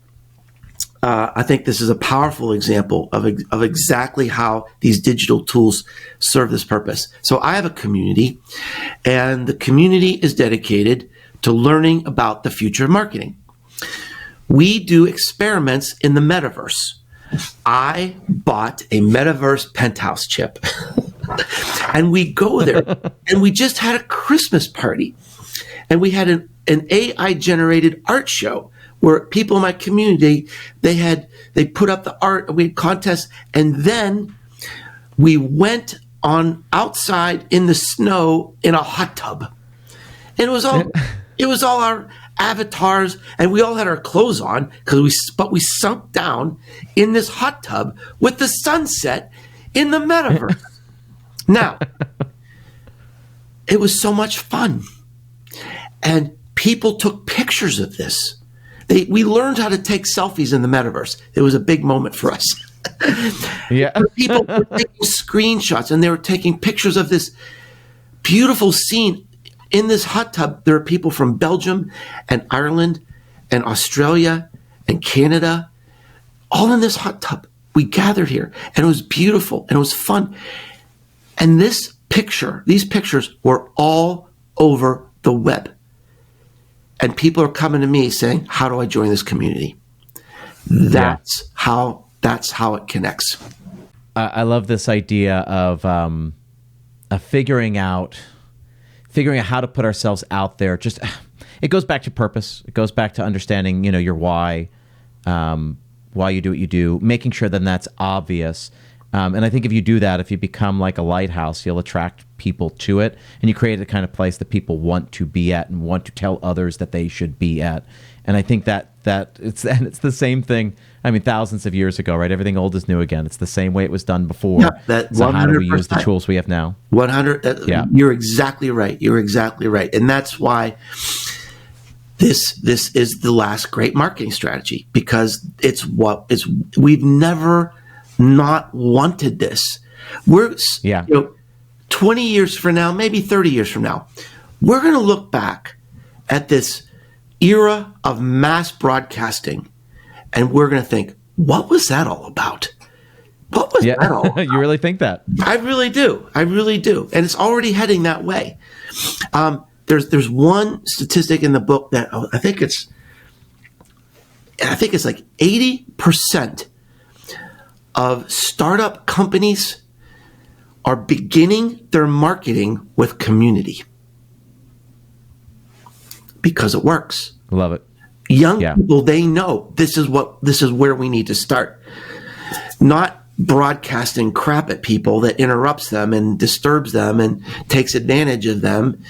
I think this is a powerful example of exactly how these digital tools serve this purpose. So I have a community, and the community is dedicated to learning about the future of marketing. We do experiments in the metaverse. I bought a metaverse penthouse chip and we go there, and we just had a Christmas party, and we had an AI generated art show where people in my community, they put up the art, and we had contests, and then we went on outside in the snow in a hot tub. And it was all our avatars, and we all had our clothes on but we sunk down in this hot tub with the sunset in the metaverse. Now, it was so much fun, and people took pictures of this. We learned how to take selfies in the metaverse. It was a big moment for us. Yeah. People were taking screenshots, and they were taking pictures of this beautiful scene in this hot tub. There are people from Belgium and Ireland and Australia and Canada, all in this hot tub. We gathered here, and it was beautiful, and it was fun. And these pictures were all over the web. And people are coming to me saying, how do I join this community? That's how it connects. I love this idea of figuring out how to put ourselves out there. Just, it goes back to purpose. It goes back to understanding, your why you do what you do, making sure then that's obvious. And I think if you do that, if you become like a lighthouse, you'll attract people to it, and you create the kind of place that people want to be at and want to tell others that they should be at. And I think that it's the same thing. I mean, thousands of years ago, right? Everything old is new again. It's the same way it was done before. Yeah, so how do we use the tools we have now? 100. You're exactly right. You're exactly right. And that's why this is the last great marketing strategy, because we've never not wanted this. 20 years from now, maybe 30 years from now, we're going to look back at this era of mass broadcasting, and we're going to think, what was that all about? What was that all about? You really think that? I really do. And it's already heading that way. There's one statistic in the book that I think it's like 80% of startup companies are beginning their marketing with community because it works. Love it. Young people, they know this is where we need to start. Not broadcasting crap at people that interrupts them and disturbs them and takes advantage of them,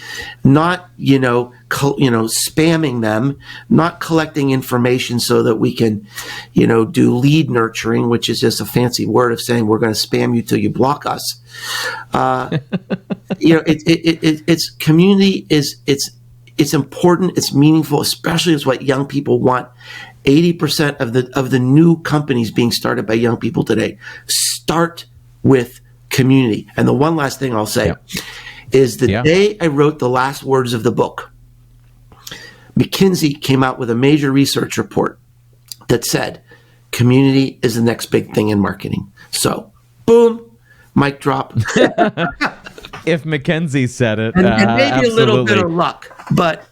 not, spamming them, not collecting information so that we can, do lead nurturing, which is just a fancy word of saying we're going to spam you till you block us. It's community it's important. It's meaningful, especially as what young people want. 80% of the new companies being started by young people today start with community. And the one last thing I'll say is the day I wrote the last words of the book, McKinsey came out with a major research report that said community is the next big thing in marketing. So, boom, mic drop. If McKinsey said it, and maybe a little bit of luck, but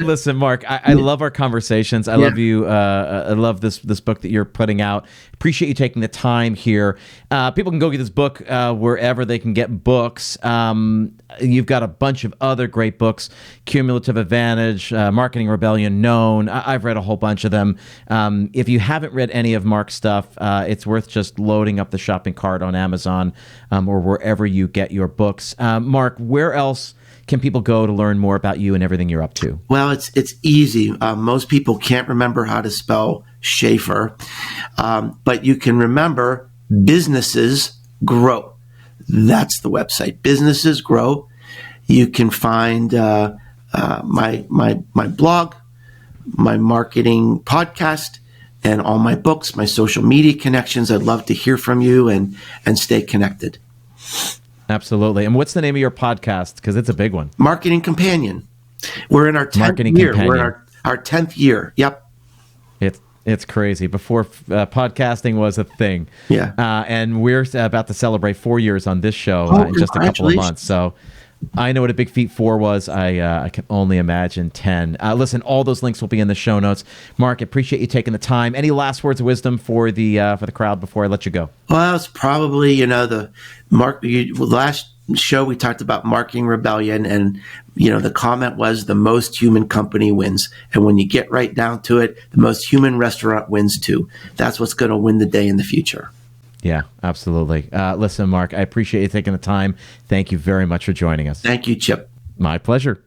listen, Mark, I love our conversations. I love you. I love this book that you're putting out. Appreciate you taking the time here. People can go get this book wherever they can get books. You've got a bunch of other great books: Cumulative Advantage, Marketing Rebellion, Known. I've read a whole bunch of them. If you haven't read any of Mark's stuff, it's worth just loading up the shopping cart on Amazon or wherever you get your books. Mark, where else can people go to learn more about you and everything you're up to? Well, it's easy. Most people can't remember how to spell Schaefer, but you can remember Businesses Grow. That's the website. Businesses Grow. You can find my blog, my marketing podcast, and all my books, my social media connections. I'd love to hear from you and stay connected. Absolutely. And what's the name of your podcast? Because it's a big one. Marketing Companion. We're in our 10th year. We're in our 10th year. Yep. It's crazy. Before podcasting was a thing. Yeah. And we're about to celebrate 4 years on this show in just a couple of months. So I know what a big feat 4 was. I can only imagine 10. Listen, all those links will be in the show notes. Mark, appreciate you taking the time. Any last words of wisdom for the crowd before I let you go? Well, it's probably the last show we talked about Marketing Rebellion, and the comment was the most human company wins. And when you get right down to it, the most human restaurant wins too. That's what's going to win the day in the future. Yeah, absolutely. Listen, Mark, I appreciate you taking the time. Thank you very much for joining us. Thank you, Chip. My pleasure.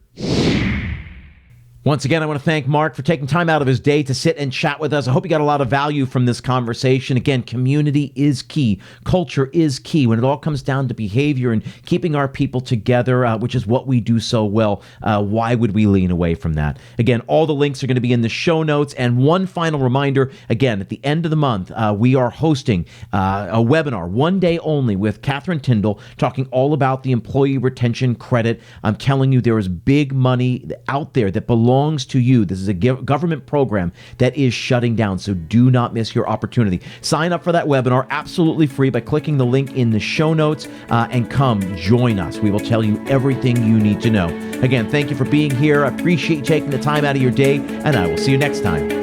Once again, I want to thank Mark for taking time out of his day to sit and chat with us. I hope you got a lot of value from this conversation. Again, community is key. Culture is key. When it all comes down to behavior and keeping our people together, which is what we do so well, why would we lean away from that? Again, all the links are going to be in the show notes. And one final reminder, again, at the end of the month, we are hosting a webinar, one day only, with Catherine Tyndall, talking all about the employee retention credit. I'm telling you, there is big money out there that belongs to you. This is a government program that is shutting down, so do not miss your opportunity. Sign up for that webinar absolutely free by clicking the link in the show notes and come join us. We will tell you everything you need to know. Again, thank you for being here. I appreciate you taking the time out of your day, and I will see you next time.